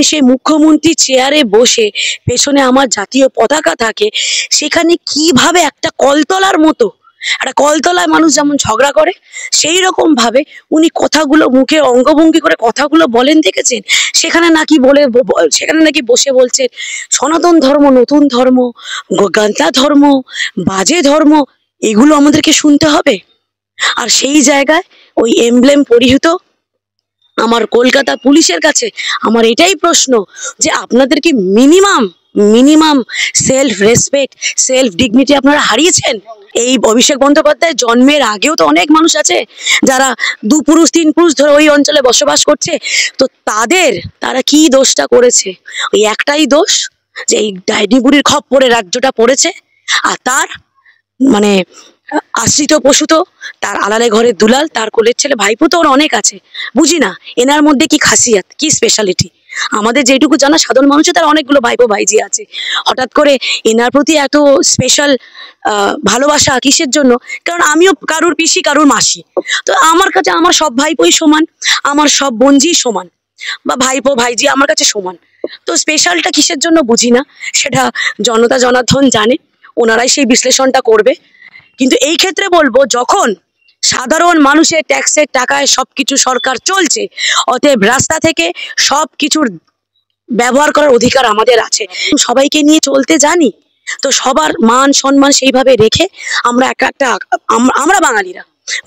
সেই মুখ্যমন্ত্রী চেয়ারে বসে পেছনে আমার জাতীয় পতাকা থাকে, সেখানে কিভাবে একটা কলতলার মতো, একটা কলতলায় মানুষ যেমন ঝগড়া করে সেই রকম ভাবে উনি কথাগুলো মুখে অঙ্গভঙ্গি করে কথাগুলো বলেন দেখেছেন? সেখানে নাকি বসে বলছেন সনাতন ধর্ম নতুন ধর্ম, গাঁজা ধর্ম, বাজে ধর্ম, এগুলো আমাদেরকে শুনতে হবে। আর সেই জায়গায় ওই এমব্লেম পরিহিত আমার কলকাতা পুলিশের কাছে আমার এটাই প্রশ্ন যে আপনাদের কি minimum minimum self respect, self dignity আপনারা হারিয়েছেন? এই অভিষেক বন্দ্যোপাধ্যায় জন্মের আগেও তো অনেক মানুষ আছে যারা 2 পুরুষ 3 পুরুষ ধরে ওই অঞ্চলে বসবাস করছে। তো তারা কি দোষটা করেছে? ওই একটাই দোষ যে এই ডাইনি বুড়ির খপ্পরে রাজ্যটা পড়েছে, আর তার মানে আশ্রিত পশুত, তার আলালে ঘরের দুলাল, তার কোলের ছেলে, ভাইপো তো ওর অনেক আছে। বুঝি না এনার মধ্যে কি খাসিয়াত, কি স্পেশালিটি। আমাদের যেটুকু জানা সাধারণ মানুষের তার অনেকগুলো ভাইপো ভাইজি আছে, হঠাৎ করে এনার প্রতি এত স্পেশাল ভালোবাসা কিসের জন্য? কারণ আমিও কারুর পিসি, কারুর মাসি, তো আমার কাছে আমার সব ভাইপোই সমান, আমার সব বোনজি সমান, বা ভাইপো ভাইজি আমার কাছে সমান। তো স্পেশালটা কিসের জন্য বুঝি না, সেটা জনতা জনার্দন জানে, ওনারাই সেই বিশ্লেষণটা করবে। কিন্তু এই ক্ষেত্রে বলবো, যখন সাধারণ মানুষের ট্যাক্সের টাকায় সবকিছু সরকার চলছে, অতএব রাস্তা থেকে সবকিছুর ব্যবহার করার অধিকার আমাদের আছে। সবাইকে নিয়ে চলতে জানি, তো সবার মান সম্মান সেইভাবে রেখে আমরা বাঙালিরা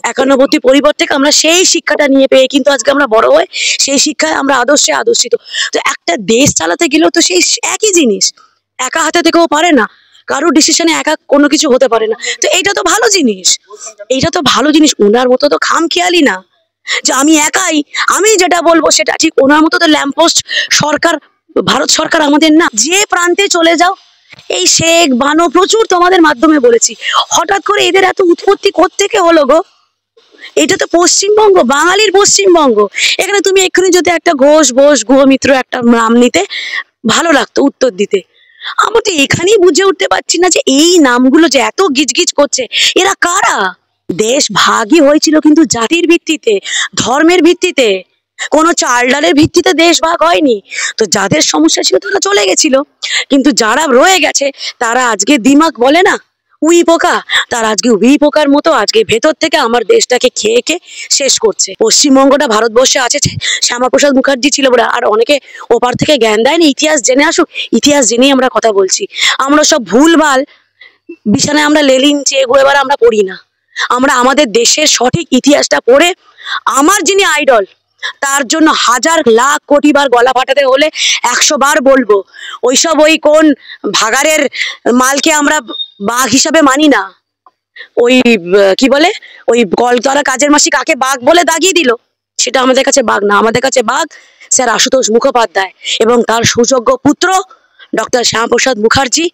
91 পরিবার থেকে আমরা সেই শিক্ষাটা নিয়ে পেয়ে কিন্তু আজকে আমরা বড় হয়ে সেই শিক্ষায় আমরা আদর্শে আদর্শিত। তো একটা দেশ চালাতে গেলেও তো সেই একই জিনিস, একা হাতে থেকেও পারে না, কারোর ডিসিশনে একা কোনো কিছু হতে পারে না। তো এইটা তো ভালো জিনিস, এইটা তো ভালো জিনিস। ওনার মতো তো খামখেয়ালি না যে আমি একাই, আমি যেটা বলবো সেটা ঠিক। ওনার মতো তো ল্যাম্পপোস্ট সরকার, ভারত সরকার আমাদের না। যে প্রান্তে চলে যাও, এই শেখ বানো প্রচুর তোমাদের মাধ্যমে বলেছি, হঠাৎ করে এদের এত উৎপত্তি কোত্থেকে হলো গো? এটা তো পশ্চিমবঙ্গ, বাঙালির পশ্চিমবঙ্গ। এখানে তুমি এক্ষুনি যদি একটা ঘোষ বোস গুহমিত্র একটা নাম নিতে, ভালো লাগতো উত্তর দিতে। আমরা তো এখানেই বুঝে উঠতে পারছি না যে এই নামগুলো যে এত গিজগিজ করছে, এরা কারা? দেশ ভাগই হয়েছিল কিন্তু জাতির ভিত্তিতে, ধর্মের ভিত্তিতে, কোনো চাল ডালের ভিত্তিতে দেশ ভাগ হয়নি। তো যাদের সমস্যা ছিল তারা চলে গেছিল, কিন্তু যারা রয়ে গেছে তারা আজকে দিমাগ বলে না, উই পোকা, তার আজকে উই পোকার মতো আজকে ভেতর থেকে আমার দেশটাকে খেয়ে খেয়ে শেষ করছে। পশ্চিমবঙ্গটা ভারতবর্ষে আছে, শ্যামাপ্রসাদ মুখার্জি ছিল বলে, আর অনেকে ওপার থেকে জ্ঞান দেয়নি, ইতিহাস জেনে আসুক। ইতিহাস জেনেই আমরা কথা বলছি। আমরা সব ভুলভাল বিছানায় আমরা লেলিন চে গুয়েভারা আমরা পড়ি না, আমরা আমাদের দেশের সঠিক ইতিহাসটা পড়ে আমার যিনি আইডল তার জন্য হাজার লাখ কোটি বার গলা ফাটাতে হলে 100 বার বলবো। ওইসব ওই কোন ভাগাড়ের মালকে আমরা বাঘ হিসাবে মানি না। ওই কি বলে, ওই কলতলা কাজের মাসি কাকে বাঘ বলে দাগিয়ে দিল, সেটা আমাদের কাছে বাঘ না। আমাদের কাছে বাঘ স্যার আশুতোষ মুখোপাধ্যায় এবং তার সুযোগ্য পুত্র ডক্টর শ্যামাপ্রসাদ মুখার্জি।